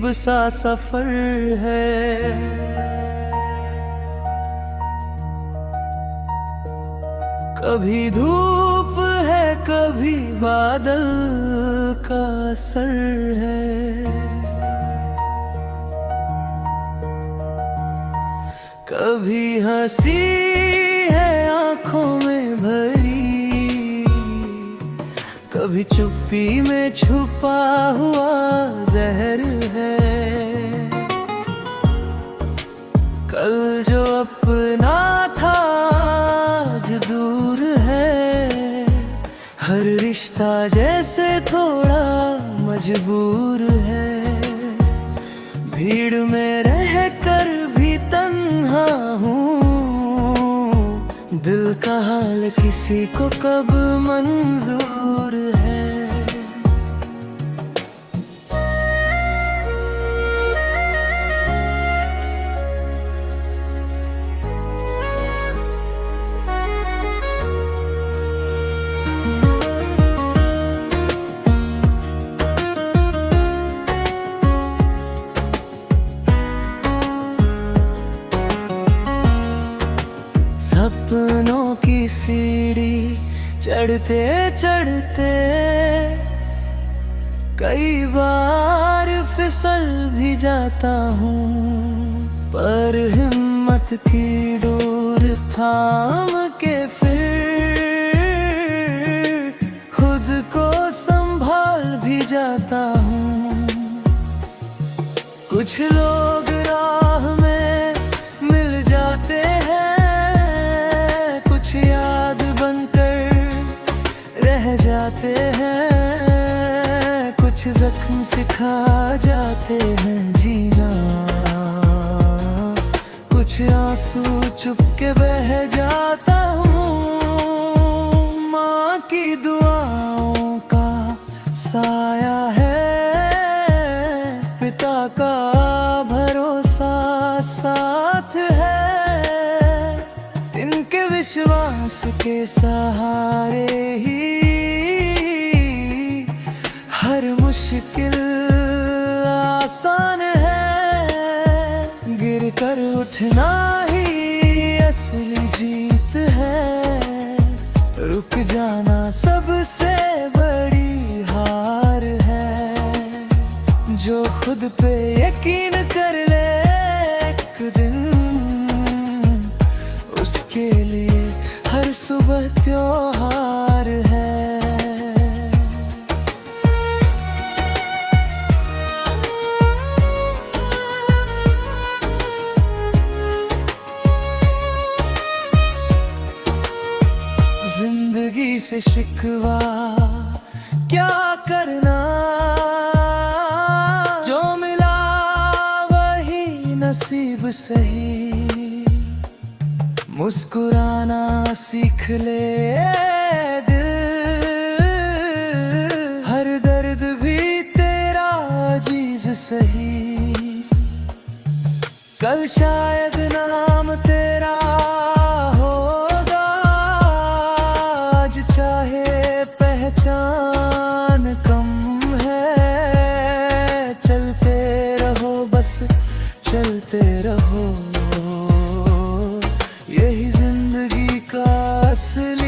अजीब सा सफर है। कभी धूप है कभी बादल का असर है। कभी हंसी है आंखों में भरी, कभी चुप्पी में छुपा हुआ जहर है। कल जो अपना था आज दूर है। हर रिश्ता जैसे थोड़ा मजबूर है। भीड़ में रहकर भी तन्हा हूँ। दिल का हाल किसी को कब मंजूर है। सपनों की सीढ़ी चढ़ते चढ़ते कई बार फिसल भी जाता हूँ। पर हिम्मत की डोर थाम के फिर खुद को संभाल भी जाता हूँ। कुछ लोग राह में मिल जाते हैं, याद बनकर रह जाते हैं। कुछ जख्म सिखा जाते हैं जीना, कुछ आंसू चुप के बह जाता हूँ। माँ की दुआओं का साया है, पिता का भरोसा साथ है। इनके विश्वास के सहारे ही हर मुश्किल आसान है। गिर कर उठना ही असली जीत है। रुक जाना सबसे बड़ी हार है। जो खुद पे यकीन कर ले एक दिन, उसके लिए हर सुबह त्योहार है। जिंदगी से शिकवा क्या करना, जो मिला वही नसीब सही। मुस्कुराना सीख ले दिल, हर दर्द भी तेरा अजीज सही। कल शायद नाम तेरा होगा, आज चाहे पहचान कम है। चलते रहो बस चलते रहो, यही जिंदगी का असली